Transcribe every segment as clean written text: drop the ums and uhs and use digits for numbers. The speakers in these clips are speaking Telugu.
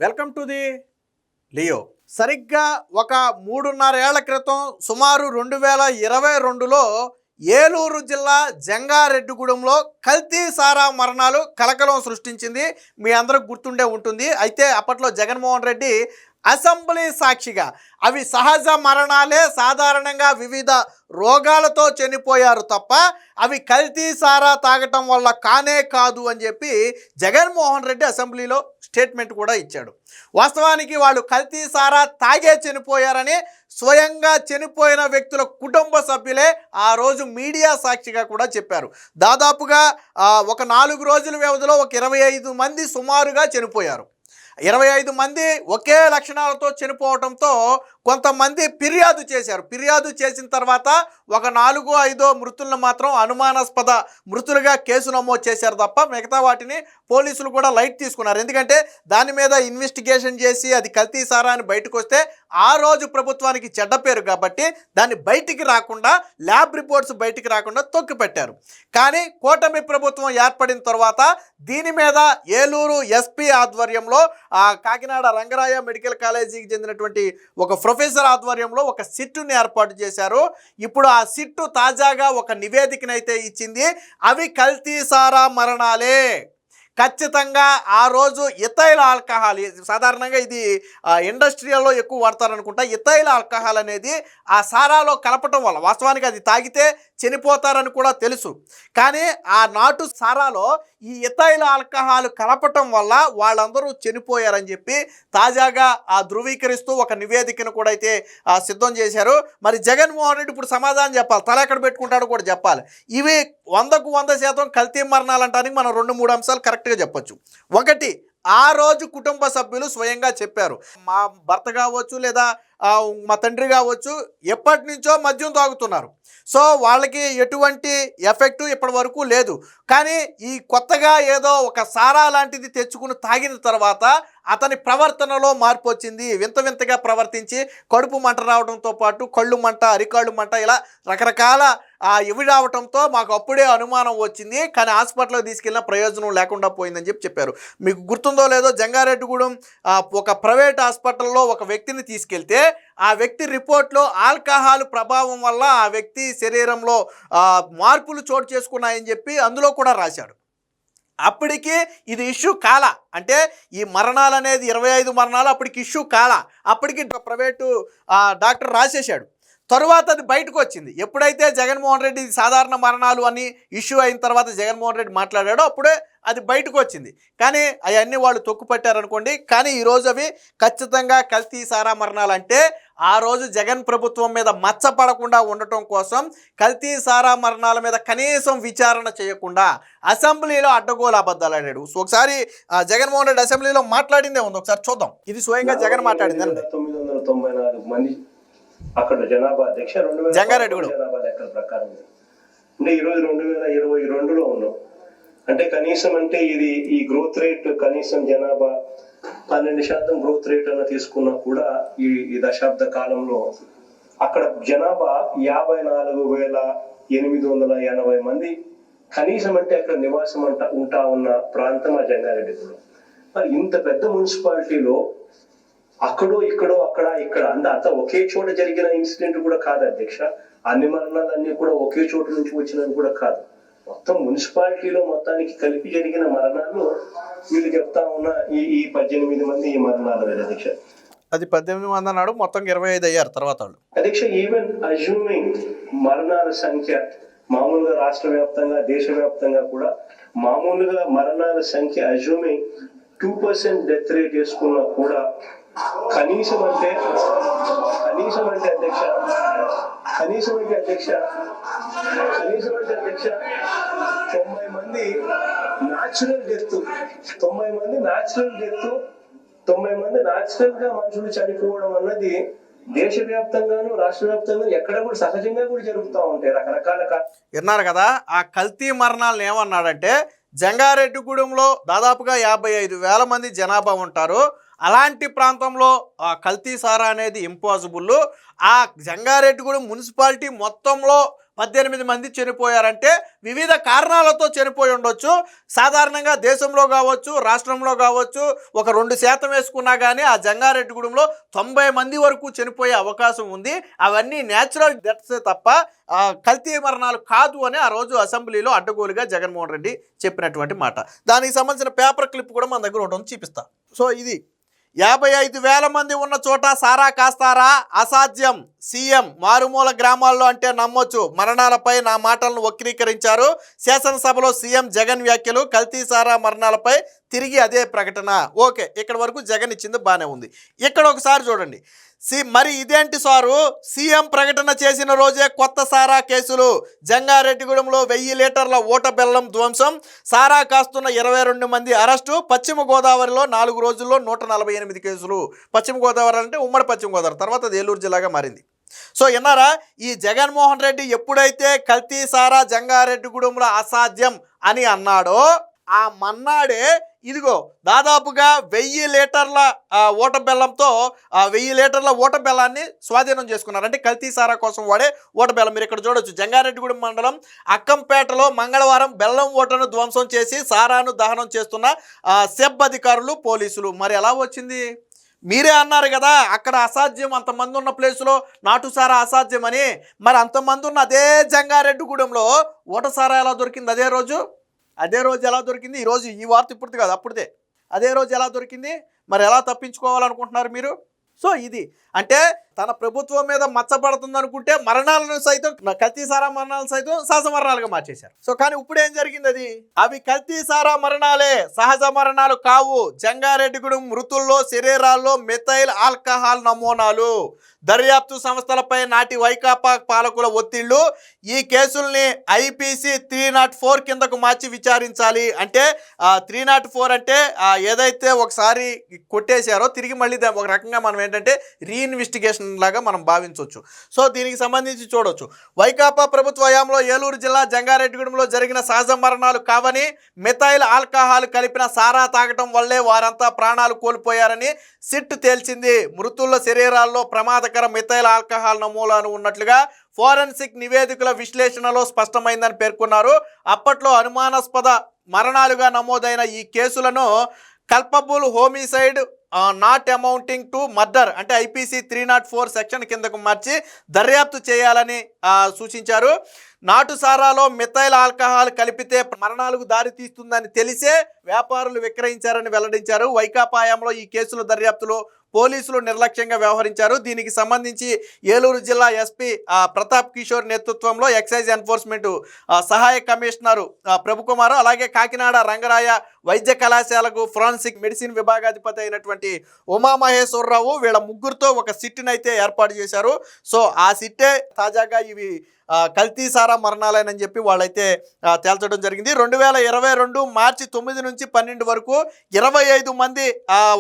Welcome to the Leo. సరిగ్గా ఒక 3.5 ఏళ్ల క్రితం సుమారు 2022లో ఏలూరు జిల్లా జంగారెడ్డిగూడెంలో కల్తీ సారా మరణాలు కలకలం సృష్టించింది. మీ అందరికి గుర్తుండే ఉంటుంది. అయితే అప్పట్లో జగన్మోహన్ రెడ్డి అసెంబ్లీ సాక్షిగా అవి సహజ మరణాలే, సాధారణంగా వివిధ రోగాలతో చనిపోయారు తప్ప అవి కల్తీ సారా తాగటం వల్ల కానే కాదు అని చెప్పి జగన్మోహన్ రెడ్డి అసెంబ్లీలో స్టేట్మెంట్ కూడా ఇచ్చాడు. వాస్తవానికి వాళ్ళు కల్తీ సారా తాగే చనిపోయారని స్వయంగా చనిపోయిన వ్యక్తుల కుటుంబ సభ్యులే ఆ రోజు మీడియా సాక్షిగా కూడా చెప్పారు. దాదాపుగా ఒక 4 రోజుల వ్యవధిలో ఒక 25 మంది సుమారుగా చనిపోయారు. 25 మంది ఒకే లక్షణాలతో చనిపోవడంతో కొంతమంది ఫిర్యాదు చేశారు. ఫిర్యాదు చేసిన తర్వాత ఒక 4-5 మృతులను మాత్రం అనుమానాస్పద మృతులుగా కేసు నమోదు చేశారు తప్ప మిగతా వాటిని పోలీసులు కూడా లైట్ తీసుకున్నారు. ఎందుకంటే దాని మీద ఇన్వెస్టిగేషన్ చేసి అది కల్తీ సారా అని బయటకు వస్తే ఆ రోజు ప్రభుత్వానికి చెడ్డ పేరు కాబట్టి దాన్ని బయటికి రాకుండా, ల్యాబ్ రిపోర్ట్స్ బయటికి రాకుండా తొక్కిపెట్టారు. కానీ కూటమి ప్రభుత్వం ఏర్పడిన తర్వాత దీని మీద ఏలూరు ఎస్పీ ఆధ్వర్యంలో కాకినాడ రంగరాయ మెడికల్ కాలేజీకి చెందినటువంటి ఒక ప్రొఫెసర్ ఆధ్వర్యంలో ఒక సిట్టుని ఏర్పాటు చేశారు. ఇప్పుడు ఆ సిట్టు తాజాగా ఒక నివేదికనైతే ఇచ్చింది. అవి కల్తీ సారా మరణాలే. ఖచ్చితంగా ఆ రోజు ఇథైల్ ఆల్కహాల్, సాధారణంగా ఇది ఇండస్ట్రియల్లో ఎక్కువ వాడతారనుకుంటా. ఇథైల్ ఆల్కహాల్ అనేది ఆ సారాలో కలపటం వల్ల, వాస్తవానికి అది తాగితే చనిపోతారని కూడా తెలుసు, కానీ ఆ నాటు సారాలో ఈ ఇథైల్ ఆల్కహాల్ కలపటం వల్ల వాళ్ళందరూ చనిపోయారని చెప్పి తాజాగా ధృవీకరిస్తూ ఒక నివేదికను కూడా అయితే సిద్ధం చేశారు. మరి జగన్మోహన్ రెడ్డి ఇప్పుడు సమాధానం చెప్పాలి, తల ఎక్కడ పెట్టుకుంటాడో కూడా చెప్పాలి. ఇవి 100కు 100% కల్తీ మరణాలు అంటానికి మనం 2-3 అంశాలు కరెక్ట్గా చెప్పొచ్చు. ఒకటి, ఆ రోజు కుటుంబ సభ్యులు స్వయంగా చెప్పారు, మా భర్త కావచ్చు లేదా మా తండ్రి కావచ్చు ఎప్పటి నుంచో మద్యం తాగుతున్నారు, సో వాళ్ళకి ఎటువంటి ఎఫెక్టు ఇప్పటి వరకు లేదు, కానీ ఈ కొత్తగా ఏదో ఒక సారా లాంటిది తెచ్చుకుని తాగిన తర్వాత అతని ప్రవర్తనలో మార్పు వచ్చింది. వింత వింతగా ప్రవర్తించి కడుపు మంట రావడంతో పాటు కళ్ళు మంట, అరికాళ్ళు మంట, ఇలా రకరకాల ఇవి రావడంతో మాకు అప్పుడే అనుమానం వచ్చింది, కానీ హాస్పిటల్కి తీసుకెళ్ళిన ప్రయోజనం లేకుండా పోయిందని చెప్పారు. మీకు గుర్తుందో లేదో, జంగారెడ్డిగూడెం ఒక ప్రైవేట్ హాస్పిటల్లో ఒక వ్యక్తిని తీసుకెళ్తే ఆ వ్యక్తి రిపోర్ట్లో ఆల్కహాల్ ప్రభావం వల్ల ఆ వ్యక్తి శరీరంలో మార్పులు చోటు చేసుకున్నాయని చెప్పి అందులో కూడా రాశాడు. అప్పటికి ఇది ఇష్యూ కాల, అంటే ఈ మరణాలు అనేది 25 మరణాలు అప్పటికి ఇష్యూ కాల, అప్పటికి ప్రైవేటు డాక్టర్ రాసేశాడు. తరువాత అది బయటకు వచ్చింది. ఎప్పుడైతే జగన్మోహన్ రెడ్డి సాధారణ మరణాలు అని ఇష్యూ అయిన తర్వాత జగన్మోహన్ రెడ్డి మాట్లాడాడో అప్పుడే అది బయటకు వచ్చింది. కానీ అవన్నీ వాళ్ళు తొక్కుపట్టారనుకోండి. కానీ ఈరోజు అవి ఖచ్చితంగా కల్తీ సారా మరణాలు. అంటే ఆ రోజు జగన్ ప్రభుత్వం మీద మచ్చపడకుండా ఉండటం కోసం కల్తీ సారా మరణాల మీద కనీసం విచారణ చేయకుండా అసెంబ్లీలో అడ్డగోలు అబద్ధాలు ఆడాడు. ఒకసారి జగన్మోహన్ రెడ్డి అసెంబ్లీలో మాట్లాడిందే ఉంది, ఒకసారి చూద్దాం. ఇది స్వయంగా జగన్ మాట్లాడింది అండి. 994 మంది అక్కడ జనాభా అధ్యక్ష జంగారెడ్డిగూడెం జనాభా లెక్కల ప్రకారం అంటే ఈరోజు 2022లో ఉన్నాం. అంటే కనీసం అంటే ఇది ఈ గ్రోత్ రేట్ కనీసం జనాభా 12% గ్రోత్ రేట్ అన్న తీసుకున్నా కూడా ఈ దశాబ్ద కాలంలో అక్కడ జనాభా 54,880 మంది కనీసం అంటే అక్కడ నివాసం ఉంటా ఉన్న ప్రాంతం ఆ జంగారెడ్డిగూడెం. మరి ఇంత పెద్ద మున్సిపాలిటీలో అక్కడో ఇక్కడో ఇక్కడ అంత ఒకే చోట జరిగిన ఇన్సిడెంట్ కూడా కాదు అధ్యక్ష. అన్ని మరణాలన్నీ కూడా ఒకే చోటు నుంచి వచ్చినవి కూడా కాదు. మొత్తం మున్సిపాలిటీలో మొత్తానికి కలిపి జరిగిన మరణాలు వీళ్ళు చెప్తా ఉన్న ఈ 18 మంది ఈ మరణాలు అధ్యక్ష. అది 18 మంది అన్నాడు, మొత్తం 25 అయ్యారు తర్వాత వాళ్ళు అధ్యక్ష. ఈవెన్ అజ్యూమింగ్ మరణాల సంఖ్య మామూలుగా రాష్ట్ర వ్యాప్తంగా దేశవ్యాప్తంగా కూడా మామూలుగా మరణాల సంఖ్య అజ్యూమింగ్ 2% డెత్ రేట్ వేసుకున్నా కూడా కనీసం అంటే అధ్యక్ష 90 మంది న్యాచురల్ డెత్, 90 మంది న్యాచురల్ డెత్, 90 మంది న్యాచురల్ గా మనుషులు చనిపోవడం అన్నది దేశవ్యాప్తంగాను రాష్ట్ర వ్యాప్తంగా ఎక్కడ కూడా సహజంగా కూడా జరుగుతూ ఉంటాయి. రకరకాల విన్నారు కదా. ఆ కల్తీ మరణాలను ఏమన్నాడంటే, జంగారెడ్డిగూడెంలో దాదాపుగా 55,000 మంది జనాభా ఉంటారు, అలాంటి ప్రాంతంలో కల్తీ సారా అనేది ఇంపాసిబుల్. ఆ జంగారెడ్డిగూడెం మున్సిపాలిటీ మొత్తంలో 18 మంది చనిపోయారంటే వివిధ కారణాలతో చనిపోయి ఉండొచ్చు. సాధారణంగా దేశంలో కావచ్చు, రాష్ట్రంలో కావచ్చు, ఒక 2% వేసుకున్నా కానీ ఆ జంగారెడ్డిగూడెంలో 90 మంది వరకు చనిపోయే అవకాశం ఉంది. అవన్నీ న్యాచురల్ డెత్సే తప్ప కల్తీ మరణాలు కాదు అని ఆ రోజు అసెంబ్లీలో అడ్డగోలుగా జగన్మోహన్ రెడ్డి చెప్పినటువంటి మాట. దానికి సంబంధించిన పేపర్ క్లిప్ కూడా మన దగ్గర ఒకటి చూపిస్తా. సో ఇది 55,000 మంది ఉన్న చోట సారా కాస్తారా? అసాధ్యం. సీఎం మారుమూల గ్రామాల్లో అంటే నమ్మొచ్చు. మరణాలపై నా మాటలను వక్రీకరించారు. శాసనసభలో సీఎం జగన్ వ్యాఖ్యలు. కల్తీ సారా మరణాలపై తిరిగి అదే ప్రకటన. ఓకే, ఇక్కడ వరకు జగన్ ఇచ్చింది బాగానే ఉంది. ఇక్కడ ఒకసారి చూడండి. మరి ఇదేంటి సారు? సీఎం ప్రకటన చేసిన రోజే కొత్త సారా కేసులు. జంగారెడ్డిగూడెంలో 1000 లీటర్ల ఊట బెల్లం ధ్వంసం. సారా కాస్తున్న 22 మంది అరెస్టు. పశ్చిమ గోదావరిలో 4 రోజుల్లో 148 కేసులు. పశ్చిమ గోదావరి అంటే ఉమ్మడి పశ్చిమ గోదావరి, తర్వాత అది ఏలూరు జిల్లాగా మారింది. సో విన్నారా, ఈ జగన్మోహన్ రెడ్డి ఎప్పుడైతే కల్తీ సారా జంగారెడ్డిగూడెంలో అసాధ్యం అని అన్నాడో ఆ మన్నాడే ఇదిగో దాదాపుగా 1000 లీటర్ల ఊట బెల్లంతో 1000 లీటర్ల ఊట బెల్లాన్ని స్వాధీనం చేసుకున్నారు. అంటే కల్తీ సారా కోసం వాడే ఊట బెల్లం. మీరు ఇక్కడ చూడొచ్చు, జంగారెడ్డిగూడెం మండలం అక్కంపేటలో మంగళవారం బెల్లం ఊటను ధ్వంసం చేసి సారాను దహనం చేస్తున్న సెబ్ అధికారులు, పోలీసులు. మరి ఎలా వచ్చింది? మీరే అన్నారు కదా అక్కడ అసాధ్యం, అంతమంది ఉన్న ప్లేసులో నాటు సారా అసాధ్యం అని. మరి అంతమంది ఉన్న అదే జంగారెడ్డిగూడెంలో ఊట సారా ఎలా దొరికింది? అదే రోజు ఎలా దొరికింది? ఈరోజు ఈ వార్త ఇప్పుడు కాదు, అప్పుడుదే. అదే రోజు ఎలా దొరికింది? మరి ఎలా తప్పించుకోవాలనుకుంటున్నారు మీరు? సో ఇది అంటే తన ప్రభుత్వం మీద మచ్చపడుతుంది అనుకుంటే మరణాలను సైతం, కల్తీ సారా మరణాలను సైతం సహజ మరణాలుగా మార్చేశారు. సో కానీ ఇప్పుడు ఏం జరిగింది? అవి కల్తీ సారా మరణాలే, సహజ మరణాలు కావు. జంగారెడ్డిగూడెం మృతుల్లో శరీరాల్లో మెథైల్ ఆల్కహాల్ నమూనాలు. దర్యాప్తు సంస్థలపై నాటి వైకాపా పాలకుల ఒత్తిళ్లు. ఈ కేసుల్ని ఐపీసీ 304 కిందకు మార్చి విచారించాలి. అంటే 304 అంటే ఏదైతే ఒకసారి కొట్టేశారో తిరిగి మళ్ళీ ఒక రకంగా మనం ఏంటంటే రీఇన్వెస్టిగేషన్ లాగా మనం భావించవచ్చు. సో దీనికి సంబంధించి చూడొచ్చు. వైకాపా ప్రభుత్వ హయాంలో ఏలూరు జిల్లా జంగారెడ్డిగూడెంలో జరిగిన సహజ మరణాలు కావని, మెథైల్ ఆల్కహాల్ కలిపిన సారా తాగటం వల్లే వారంతా ప్రాణాలు కోల్పోయారని సిట్ తేల్చింది. మృతుల శరీరాల్లో ప్రమాదకర మెథైల్ ఆల్కహాల్ నమూనాలు ఉన్నట్లుగా ఫోరెన్సిక్ నివేదికల విశ్లేషణలో స్పష్టమైందని పేర్కొన్నారు. అప్పట్లో అనుమానాస్పద మరణాలుగా నమోదైన ఈ కేసులను culpable homicide not amounting to murder అంటే ఐపీసీ 304 సెక్షన్ కిందకు మార్చి దర్యాప్తు చేయాలని సూచించారు. నాటు సారాలో మెథైల్ ఆల్కహాల్ కలిపితే మరణాలకు దారి తీస్తుందని తెలిసే వ్యాపారులు విక్రయించారని వెల్లడించారు. వైకాపా హయాంలో ఈ కేసుల దర్యాప్తులో పోలీసులు నిర్లక్ష్యంగా వ్యవహరించారు. దీనికి సంబంధించి ఏలూరు జిల్లా ఎస్పీ ప్రతాప్ కిషోర్ నేతృత్వంలో ఎక్సైజ్ ఎన్ఫోర్స్మెంట్ సహాయ కమిషనరు ప్రభుకుమార్, అలాగే కాకినాడ రంగరాయ వైద్య కళాశాలకు ఫోరెన్సిక్ మెడిసిన్ విభాగాధిపతి అయినటువంటి ఉమామహేశ్వరరావు వీళ్ళ ముగ్గురితో ఒక సిట్ని అయితే ఏర్పాటు చేశారు. సో ఆ సిట్టే తాజాగా ఇవి కల్తీ సారా మరణాలేనని చెప్పి వాళ్ళైతే తేల్చడం జరిగింది. 2022 మార్చి 9 నుంచి 12 వరకు 25 మంది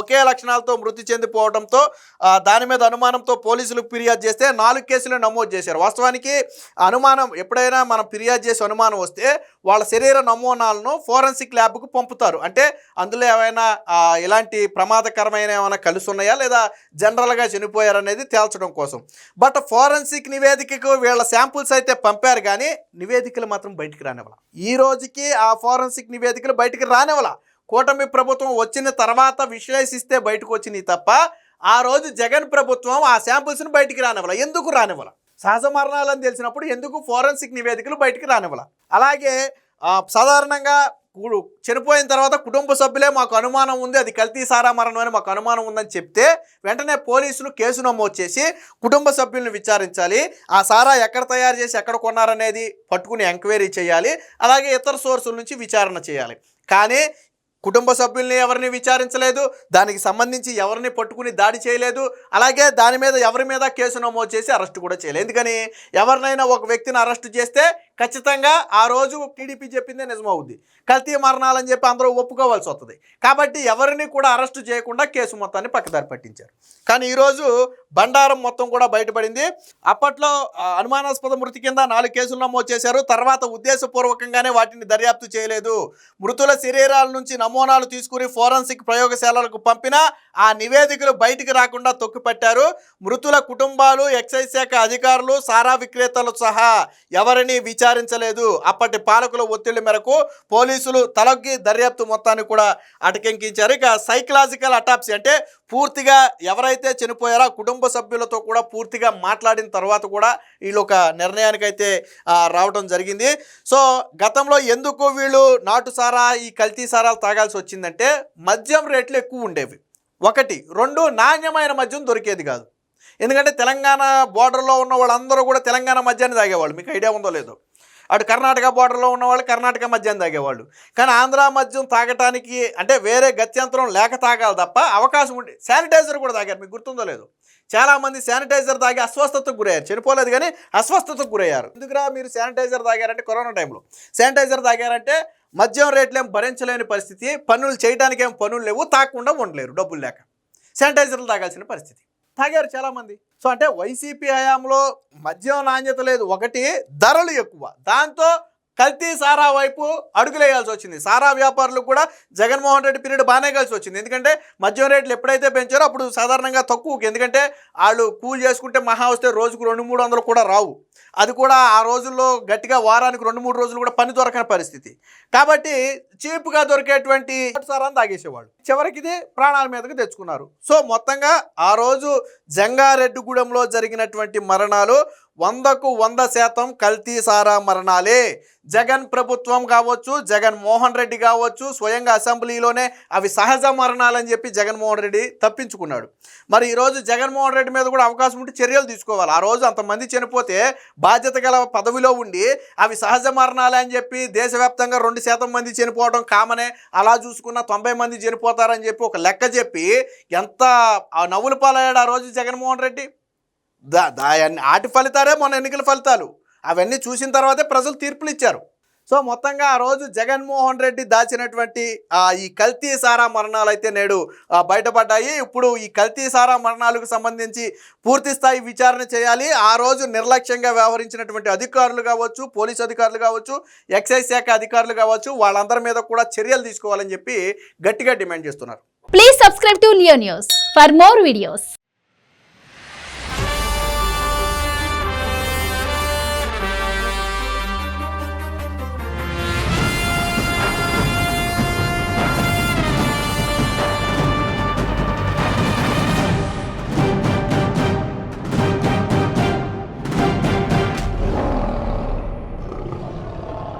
ఒకే లక్షణాలతో మృతి చెందిపోవడంతో దాని మీద అనుమానంతో పోలీసులకు ఫిర్యాదు చేస్తే 4 కేసులు నమోదు చేశారు. వాస్తవానికి అనుమానం ఎప్పుడైనా మనం ఫిర్యాదు చేసి అనుమానం వస్తే వాళ్ళ శరీర నమూనాలను ఫోరెన్సిక్ ల్యాబ్కు పంపుతారు. అంటే అందులో ఏమైనా ఇలాంటి ప్రమాదకరమైన ఏమైనా కలిసి ఉన్నాయా లేదా జనరల్గా చనిపోయారనేది తేల్చడం కోసం. బట్ ఫోరెన్సిక్ నివేదికకు వీళ్ళ శాంపుల్స్ అయితే పంపారు కానీ నివేదికలు మాత్రం బయటికి రానివ్వాల. ఈ రోజుకి ఆ ఫోరెన్సిక్ నివేదికలు బయటికి రానివ్వాల. కూటమి ప్రభుత్వం వచ్చిన తర్వాత విశ్లేషిస్తే బయటకు వచ్చినాయి తప్ప ఆ రోజు జగన్ ప్రభుత్వం ఆ శాంపుల్స్ని బయటికి రానివ్వాల. ఎందుకు రానివ్వాల? సహజ మరణాలని తెలిసినప్పుడు ఎందుకు ఫోరెన్సిక్ నివేదికలు బయటికి రానివ్వాల? అలాగే సాధారణంగా చనిపోయిన తర్వాత కుటుంబ సభ్యులే మాకు అనుమానం ఉంది, అది కల్తీ సారా మరణం అని మాకు అనుమానం ఉందని చెప్తే వెంటనే పోలీసులు కేసు నమోదు చేసి కుటుంబ సభ్యులను విచారించాలి. ఆ సారా ఎక్కడ తయారు చేసి ఎక్కడ కొన్నారనేది పట్టుకుని ఎంక్వైరీ చేయాలి. అలాగే ఇతర సోర్సుల నుంచి విచారణ చేయాలి. కానీ కుటుంబ సభ్యుల్ని ఎవరిని విచారించలేదు, దానికి సంబంధించి ఎవరిని పట్టుకుని దాడి చేయలేదు, అలాగే దాని మీద ఎవరి మీద కేసు నమోదు చేసి అరెస్ట్ కూడా చేయలేదు. ఎందుకని ఎవరినైనా ఒక వ్యక్తిని అరెస్ట్ చేస్తే ఖచ్చితంగా ఆ రోజు టీడీపీ చెప్పిందే నిజమవుద్ది. కల్తీ మరణాలని చెప్పి అందరూ ఒప్పుకోవాల్సి వస్తుంది. కాబట్టి ఎవరిని కూడా అరెస్టు చేయకుండా కేసు మొత్తాన్ని పక్కదారి పట్టించారు. కానీ ఈరోజు బండారం మొత్తం కూడా బయటపడింది. అప్పట్లో అనుమానాస్పద మృతి కింద 4 కేసులు నమోదు చేశారు. తర్వాత ఉద్దేశపూర్వకంగానే వాటిని దర్యాప్తు చేయలేదు. మృతుల శరీరాల నుంచి నమూనాలు తీసుకుని ఫోరెన్సిక్ ప్రయోగశాలలకు పంపినా ఆ నివేదికలు బయటికి రాకుండా తొక్కిపట్టారు. మృతుల కుటుంబాలు, ఎక్సైజ్ శాఖ అధికారులు, సారా విక్రేతలు సహా ఎవరిని విచారించలేదు. అప్పటి పాలకుల ఒత్తిళ్ల మేరకు పోలీసులు తలొగ్గి దర్యాప్తు మొత్తాన్ని కూడా అటకెంకించారు. ఇక సైకలాజికల్ అటాప్సీ అంటే పూర్తిగా ఎవరైతే చనిపోయారో కుటుంబ సభ్యులతో కూడా పూర్తిగా మాట్లాడిన తర్వాత కూడా వీళ్ళు ఒక నిర్ణయానికైతే రావడం జరిగింది. సో గతంలో ఎందుకు వీళ్ళు నాటు సారా, ఈ కల్తీ సారాలు తాగాల్సి వచ్చిందంటే మద్యం రేట్లు ఎక్కువ ఉండేవి. 1, 2 నాణ్యమైన మద్యం దొరికేది కాదు. ఎందుకంటే తెలంగాణ బోర్డర్లో ఉన్న వాళ్ళందరూ కూడా తెలంగాణ మద్యాన్ని తాగేవాళ్ళు. మీకు ఐడియా ఉందో లేదో. అటు కర్ణాటక బోర్డర్లో ఉన్న వాళ్ళు కర్ణాటక మద్యం తాగేవాళ్ళు. కానీ ఆంధ్ర మద్యం తాగటానికి అంటే వేరే గత్యంతరం లేక తాగాలి తప్ప అవకాశం ఉండి శానిటైజర్ కూడా తాగారు. మీకు గుర్తుందో లేదో. చాలామంది శానిటైజర్ తాగి అస్వస్థతకు గురయ్యారు. చనిపోలేదు కానీ అస్వస్థతకు గురయ్యారు. ఎందుకురా మీరు శానిటైజర్ తాగారంటే కరోనా టైంలో శానిటైజర్ తాగారంటే మద్యం రేట్లేం భరించలేని పరిస్థితి, పనులు చేయడానికి ఏం పనులు లేవు, తాగకుండా ఉండలేరు డబ్బులు లేక. శానిటైజర్లు తాగాల్సిన పరిస్థితి. తాగారు చాలామంది. సో అంటే వైసీపీ హయాంలో మద్యం నాణ్యత లేదు, 1 ధరలు ఎక్కువ, దాంతో కల్తీ సారా వైపు అడుగులేయాల్సి వచ్చింది. సారా వ్యాపారులకు కూడా జగన్మోహన్ రెడ్డి పీరియడ్ బాగానే కలిసి వచ్చింది. ఎందుకంటే మద్యం రేట్లు ఎప్పుడైతే పెంచారో అప్పుడు సాధారణంగా తక్కువకి, ఎందుకంటే వాళ్ళు కూల్ చేసుకుంటే మహా వస్తే రోజుకు 200-300 కూడా రావు. అది కూడా ఆ రోజుల్లో గట్టిగా వారానికి 2-3 రోజులు కూడా పని దొరకని పరిస్థితి. కాబట్టి చీప్గా దొరికేటువంటి సారాన్ని తాగేసేవాళ్ళు. చివరికి ఇది ప్రాణాల మీదకి తెచ్చుకున్నారు. సో మొత్తంగా ఆ రోజు జంగారెడ్డిగూడెంలో జరిగినటువంటి మరణాలు 100కు 100% కల్తీ సారా మరణాలే. జగన్ ప్రభుత్వం కావచ్చు, జగన్మోహన్ రెడ్డి కావచ్చు, స్వయంగా అసెంబ్లీలోనే అవి సహజ మరణాలని చెప్పి జగన్మోహన్ రెడ్డి తప్పించుకున్నాడు. మరి ఈరోజు జగన్మోహన్ రెడ్డి మీద కూడా అవకాశం ఉంటే చర్యలు తీసుకోవాలి. ఆ రోజు అంతమంది చనిపోతే బాధ్యత గల పదవిలో ఉండి అవి సహజ మరణాలే అని చెప్పి దేశవ్యాప్తంగా 2% మంది చనిపోవడం కామనే, అలా చూసుకున్న 90 మంది చనిపోతారని చెప్పి ఒక లెక్క చెప్పి ఎంత నవ్వులు పాలయ్యాడు ఆ రోజు జగన్మోహన్ రెడ్డి. ఆటి ఫలితాలే మొన్న ఎన్నికల ఫలితాలు. అవన్నీ చూసిన తర్వాతే ప్రజలు తీర్పులు ఇచ్చారు. సో మొత్తంగా ఆ రోజు జగన్మోహన్ రెడ్డి దాచినటువంటి ఈ కల్తీ సారా మరణాలు అయితే నేడు బయటపడ్డాయి. ఇప్పుడు ఈ కల్తీ సారా మరణాలకు సంబంధించి పూర్తి స్థాయి విచారణ చేయాలి. ఆ రోజు నిర్లక్ష్యంగా వ్యవహరించినటువంటి అధికారులు కావచ్చు, పోలీసు అధికారులు కావచ్చు, ఎక్సైజ్ శాఖ అధికారులు కావచ్చు, వాళ్ళందరి మీద కూడా చర్యలు తీసుకోవాలని చెప్పి గట్టిగా డిమాండ్ చేస్తున్నారు. Please subscribe to Leo news for more videos.